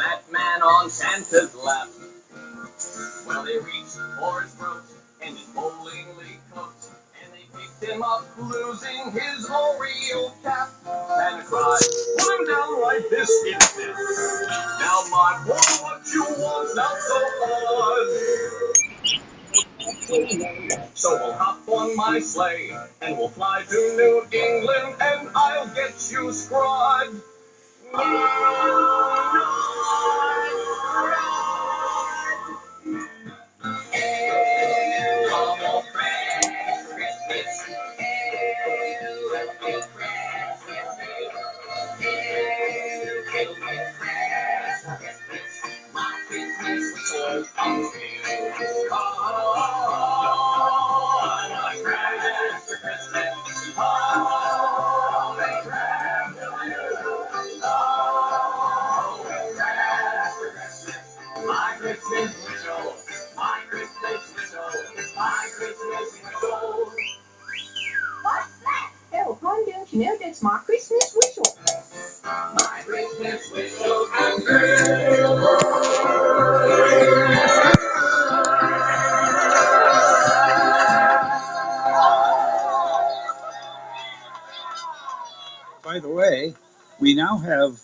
that man on Santa's lap. Well, they reached for his throat and his bowling league coat, and they picked him up, losing his Oreo cap. Santa cried, "Put him down like this instant. Now, my boy, what you want not so odd." So we'll hop on my sleigh, and we'll fly to New England, and I'll get you scrod. My Christmas whistle, my Christmas whistle, my Christmas whistle. What's that? Oh, hon, don't you know that's my Christmas whistle? My Christmas whistle and grill. By the way, we now have,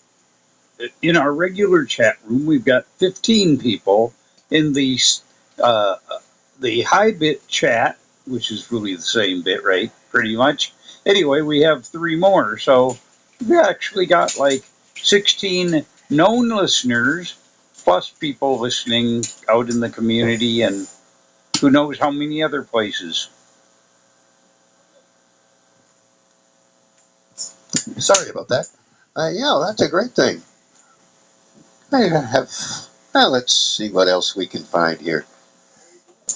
in our regular chat room, we've got 15 people. In the high bit chat, which is really the same bit rate, pretty much. Anyway, we have 3 more, so we actually got like 16 known listeners, plus people listening out in the community, and who knows how many other places. Sorry about that. Yeah, that's a great thing. Well, let's see what else we can find here.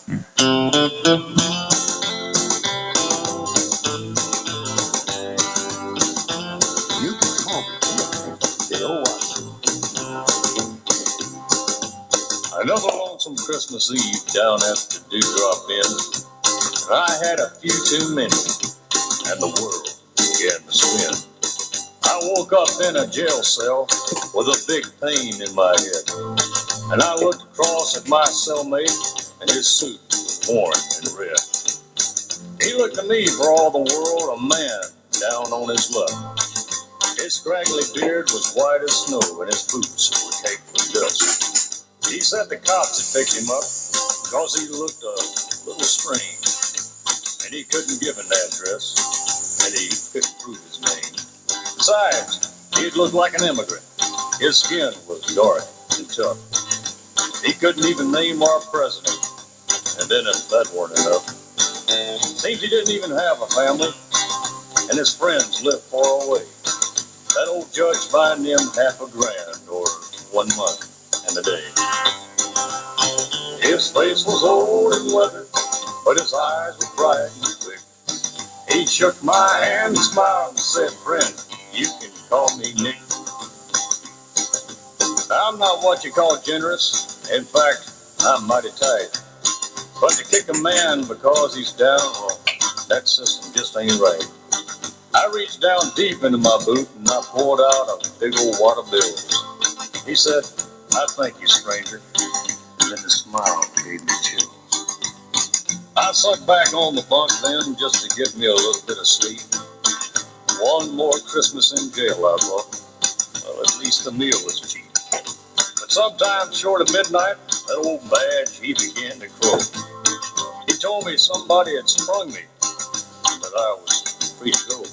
You can call me Bill Watson. Another lonesome Christmas Eve down at the Dewdrop Inn. I had a few too many, and the world began to spin. I woke up in a jail cell with a big pain in my head, and I looked across at my cellmate, and his suit was worn and red. He looked to me for all the world a man down on his luck. His scraggly beard was white as snow, and his boots were caked with dust. He said the cops had picked him up because he looked a little strange, and he couldn't give an address, and he couldn't prove his name. Besides, he'd look like an immigrant. His skin was dark and tough. He couldn't even name our president. And then if that weren't enough, seems he didn't even have a family, and his friends lived far away. That old judge fined him $500 or 1 month and a day. His face was old and weathered, but his eyes were bright and quick. He shook my hand and smiled and said, "Friend, you can call me Nick." I'm not what you call generous. In fact, I'm mighty tight. But to kick a man because he's down, well, that system just ain't right. I reached down deep into my boot and I poured out a big old wad of bills. He said, "I thank you, stranger." And then his smile gave me chills. I sunk back on the bunk then just to give me a little bit of sleep. One more Christmas in jail, I thought. Well, at least the meal was cheap. But sometime short of midnight, that old badge, he began to croak. He told me somebody had sprung me, that I was free to go.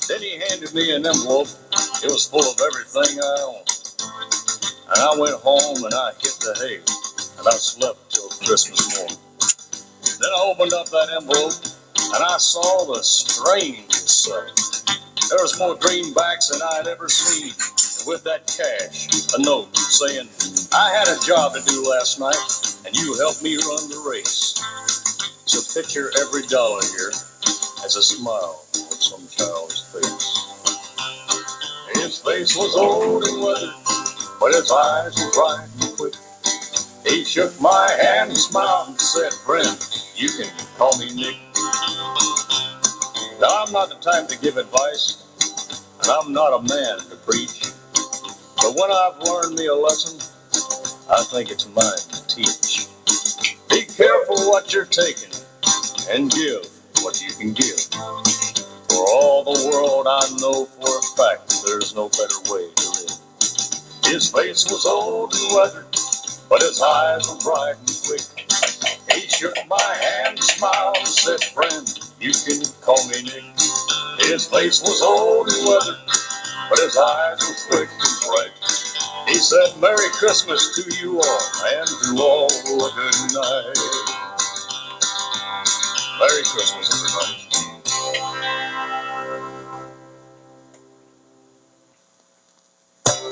Then he handed me an envelope. It was full of everything I owned. And I went home and I hit the hay, and I slept till Christmas morning. Then I opened up that envelope, and I saw the strangest sight. There was more greenbacks than I'd ever seen. And with that cash, a note saying, "I had a job to do last night, and you helped me run the race." So picture every dollar here as a smile on some child's face. His face was old and weathered, but his eyes were bright and quick. He shook my hand and smiled and said, "Friend, you can call me Nick." Now, I'm not the type to give advice, and I'm not a man to preach, But when I've learned me a lesson, I think it's mine to teach. Be careful what you're taking and give what you can give. For all the world, I know for a fact there's no better way to live. His face was old and weathered, but his eyes were bright and quick. He shook my hand, smiled, and said, "Friend, you can call me Nick." His face was old and weathered, but his eyes were quick and bright. He said, "Merry Christmas to you all, and to all a good night." Merry Christmas, everybody.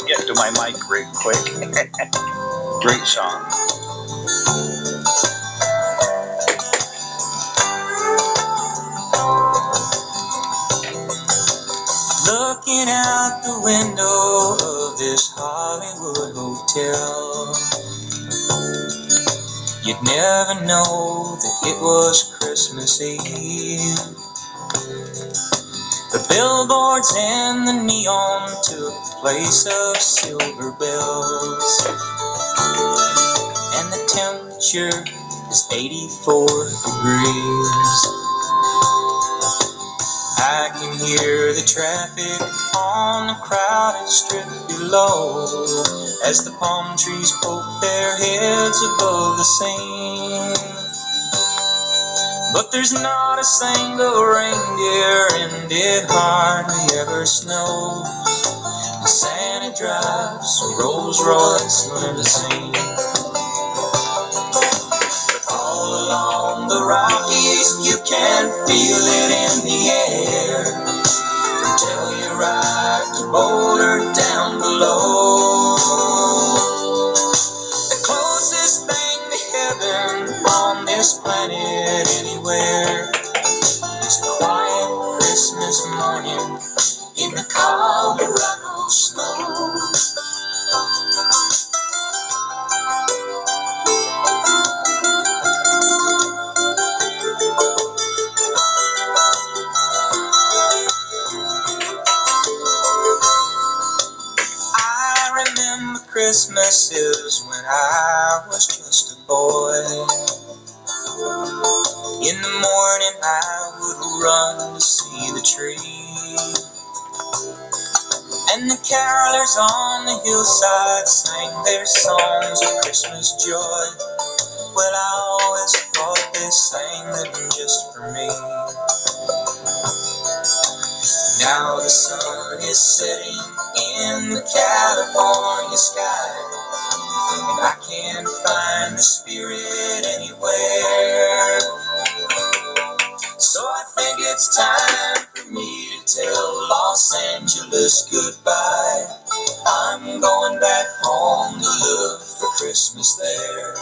Get to my mic real quick. Great song. Looking out the window of this Hollywood hotel, you'd never know that it was Christmas Eve. The billboards and the neon took the place of silver bells, and the temperature is 84 degrees. I can hear the traffic on the crowded strip below as the palm trees poke their heads above the scene. But there's not a single reindeer and it hardly ever snows. Santa drives a Rolls Royce limousine. But all along the Rockies you can feel it in the air. From Telluride to Boulder down below. The closest thing to heaven on this planet anywhere is a quiet Christmas morning in the Colorado snow. Christmases when I was just a boy. In the morning I would run to see the tree, and the carolers on the hillside sang their songs of Christmas joy. Well, I always thought they sang them just for me. Now the sun is setting in the California sky, and I can't find the spirit anywhere. So I think it's time for me to tell Los Angeles goodbye. I'm going back home to look for Christmas there.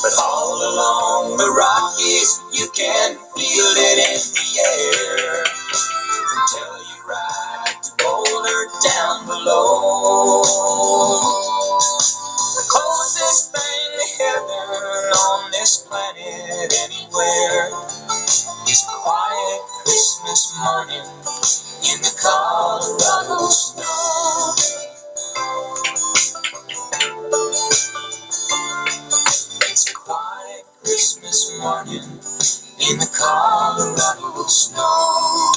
But all along the Rockies you can feel it in the air. From Telluride to Boulder down below. The closest thing to heaven on this planet anywhere is a quiet Christmas morning in the Colorado snow. It's a quiet Christmas morning in the Colorado snow.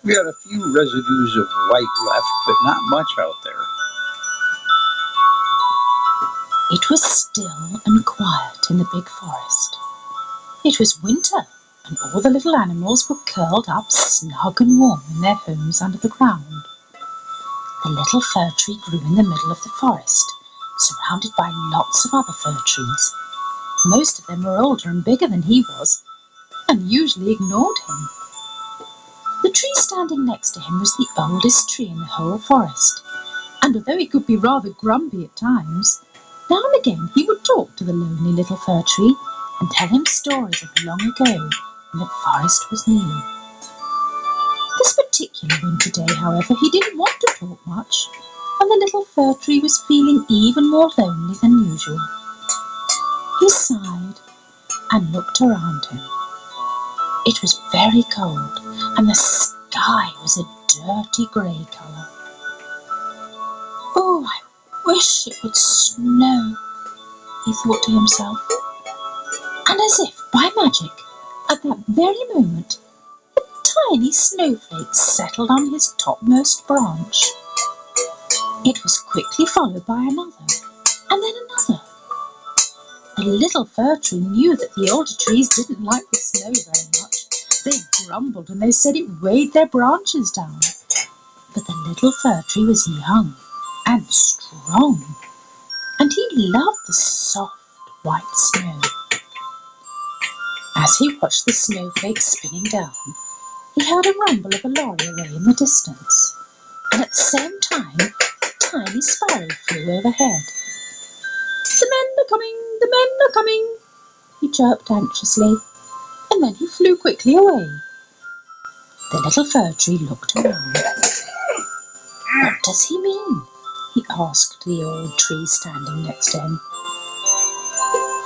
We got a few residues of white left, but not much out there. It was still and quiet in the big forest. It was winter, and all the little animals were curled up snug and warm in their homes under the ground. The little fir tree grew in the middle of the forest, surrounded by lots of other fir trees. Most of them were older and bigger than he was, and usually ignored him. The tree standing next to him was the oldest tree in the whole forest, and although he could be rather grumpy at times, now and again he would talk to the lonely little fir tree and tell him stories of long ago when the forest was new. This particular lovely winter day, however, he didn't want to talk much, and the little fir tree was feeling even more lonely than usual. He sighed and looked around him. It was very cold, and the sky was a dirty grey colour. "Oh, I wish it would snow," he thought to himself. And as if by magic, at that very moment, a tiny snowflake settled on his topmost branch. It was quickly followed by another, and then another. The little fir tree knew that the older trees didn't like the snow very much. They grumbled and they said it weighed their branches down. But the little fir tree was young and strong, and he loved the soft white snow. As he watched the snowflakes spinning down, he heard a rumble of a lorry away in the distance, and at the same time a tiny sparrow flew overhead. "The men are coming! The men are coming!" he chirped anxiously, and then he flew quickly away. The little fir tree looked around. "What does he mean?" he asked the old tree standing next to him.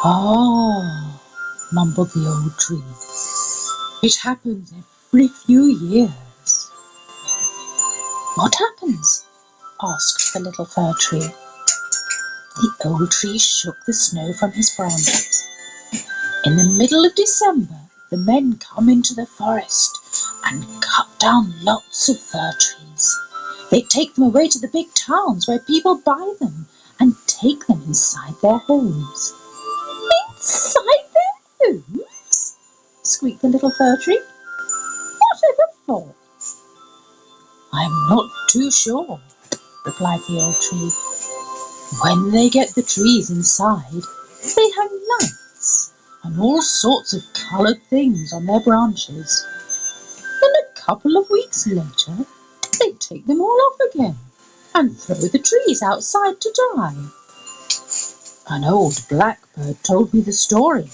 "Ah," mumbled the old tree, "it happens every few years." "What happens?" asked the little fir tree. The old tree shook the snow from his branches. "In the middle of December, the men come into the forest and cut down lots of fir trees. They take them away to the big towns where people buy them and take them inside their homes." "Inside their homes?" squeaked the little fir tree. "Whatever for?" "I'm not too sure," replied the old tree. "When they get the trees inside, they hang lights and all sorts of coloured things on their branches. Then a couple of weeks later, they take them all off again and throw the trees outside to dry. An old blackbird told me the story.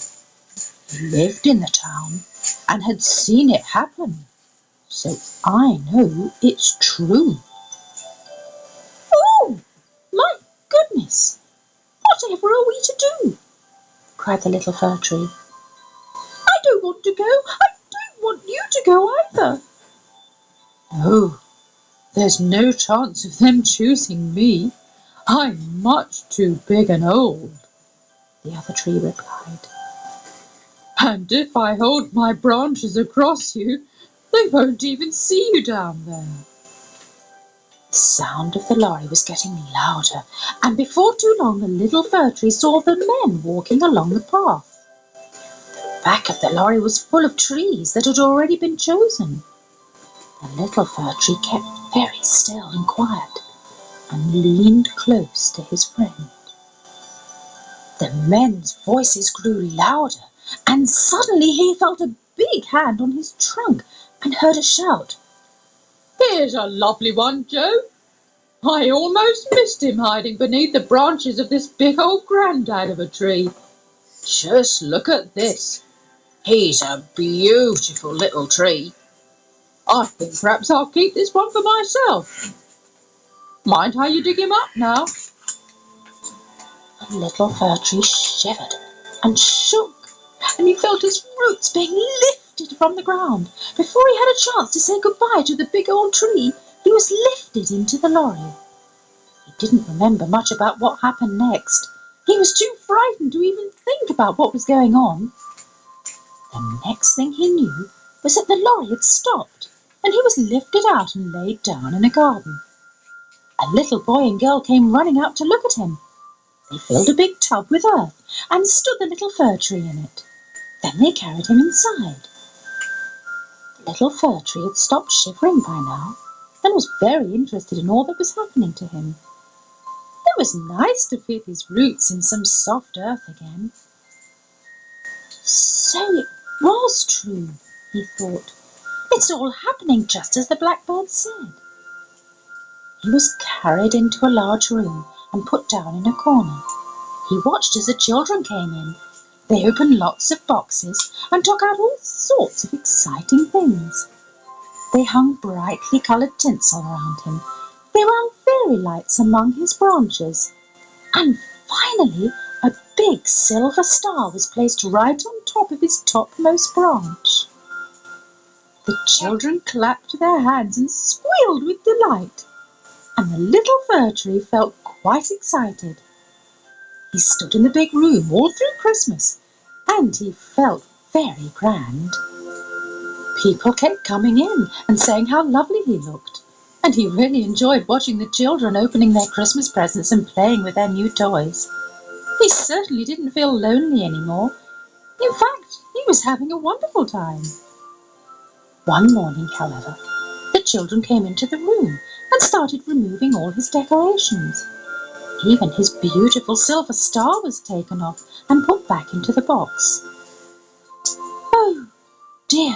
He lived in the town and had seen it happen, so I know it's true." "Oh, my goodness! Whatever are we to do?" cried the little fir tree. "I don't want to go. I don't want you to go either." "Oh, there's no chance of them choosing me. I'm much too big and old," the other tree replied. "And if I hold my branches across you, they won't even see you down there." The sound of the lorry was getting louder, and before too long the little fir tree saw the men walking along the path. The back of the lorry was full of trees that had already been chosen. The little fir tree kept very still and quiet and leaned close to his friend. The men's voices grew louder, and suddenly he felt a big hand on his trunk and heard a shout. "Here's a lovely one, Joe. I almost missed him hiding beneath the branches of this big old granddad of a tree. Just look at this. He's a beautiful little tree. I think perhaps I'll keep this one for myself. Mind how you dig him up now." The little fir tree shivered and shook, and he felt his roots being lifted from the ground. Before he had a chance to say goodbye to the big old tree, he was lifted into the lorry. He didn't remember much about what happened next. He was too frightened to even think about what was going on. The next thing he knew was that the lorry had stopped, and he was lifted out and laid down in a garden. A little boy and girl came running out to look at him. They filled a big tub with earth and stood the little fir tree in it. Then they carried him inside. The little fir tree had stopped shivering by now and was very interested in all that was happening to him. It was nice to feel his roots in some soft earth again. So it was true, he thought. It's all happening just as the blackbird said. He was carried into a large room and put down in a corner. He watched as the children came in. They opened lots of boxes and took out all sorts of exciting things. They hung brightly coloured tinsel around him. They wound fairy lights among his branches. And finally, a big silver star was placed right on top of his topmost branch. The children clapped their hands and squealed with delight, and the little fir tree felt quite excited. He stood in the big room all through Christmas, and he felt very grand. People kept coming in and saying how lovely he looked, and he really enjoyed watching the children opening their Christmas presents and playing with their new toys. He certainly didn't feel lonely anymore. In fact, he was having a wonderful time. One morning, however, the children came into the room and started removing all his decorations. Even his beautiful silver star was taken off and put back into the box. Oh, dear,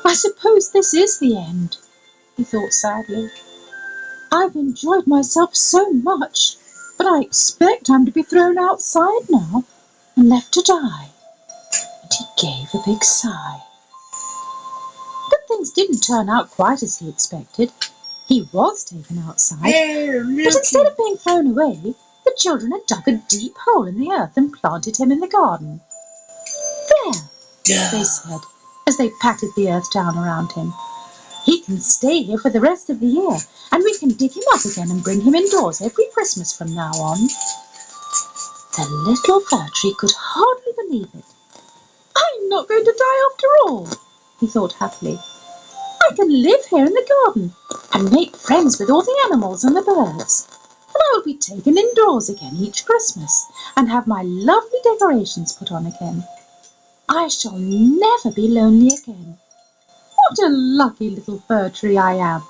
I suppose this is the end, he thought sadly. I've enjoyed myself so much, but I expect I'm to be thrown outside now and left to die. And he gave a big sigh. But things didn't turn out quite as he expected. He was taken outside, but instead of being thrown away, the children had dug a deep hole in the earth and planted him in the garden. There, they said, as they patted the earth down around him. He can stay here for the rest of the year, and we can dig him up again and bring him indoors every Christmas from now on. The little fir tree could hardly believe it. I'm not going to die after all, he thought happily. I can live here in the garden and make friends with all the animals and the birds. And I will be taken indoors again each Christmas and have my lovely decorations put on again. I shall never be lonely again. What a lucky little fir tree I am.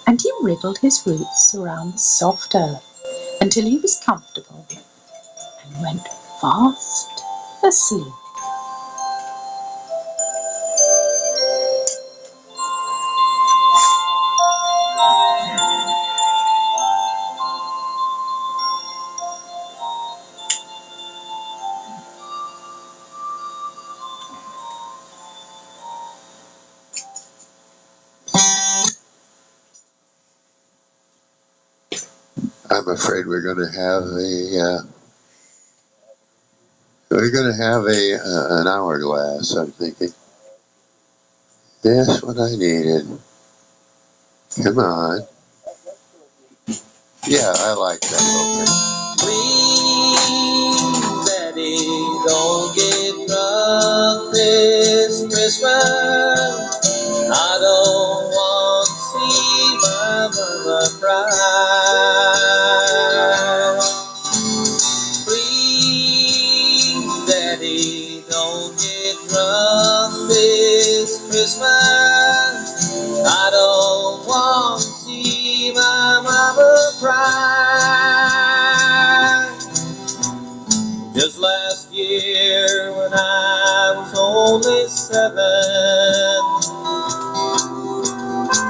And he wriggled his roots around the soft earth until he was comfortable and went fast asleep. I'm afraid we're going to have an hourglass. I'm thinking. That's what I needed. Come on. Yeah, I like that little thing. Please, Daddy, don't get drunk this Christmas. I don't want to see my mama cry. Please, Daddy, don't get drunk this Christmas. I don't want to see my mama cry. Just last year when I was only 7,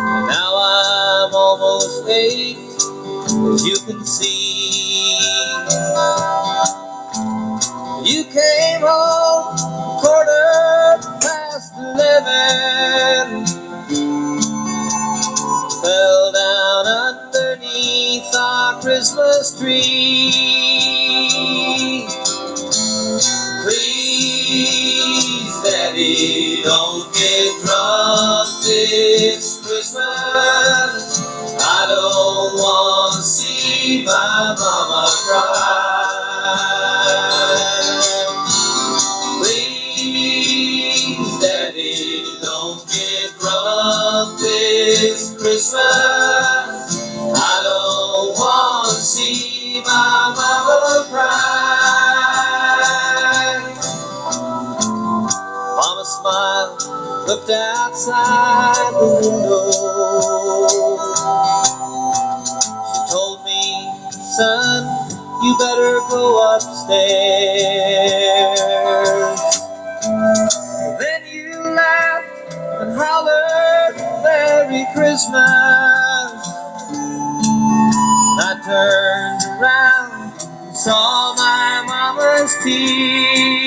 and now I'm almost 8, as you can see. You came home 11:15, fell down underneath our Christmas tree. Please, Daddy, don't get drunk this Christmas. I don't want to see my mama cry. Please, Daddy, don't get drunk this Christmas. I don't want to see my mama cry. Mama smiled, looked outside the window. She told me, son, you better go upstairs. Then you laughed and hollered, Merry Christmas. I turned around and saw my mama's tears.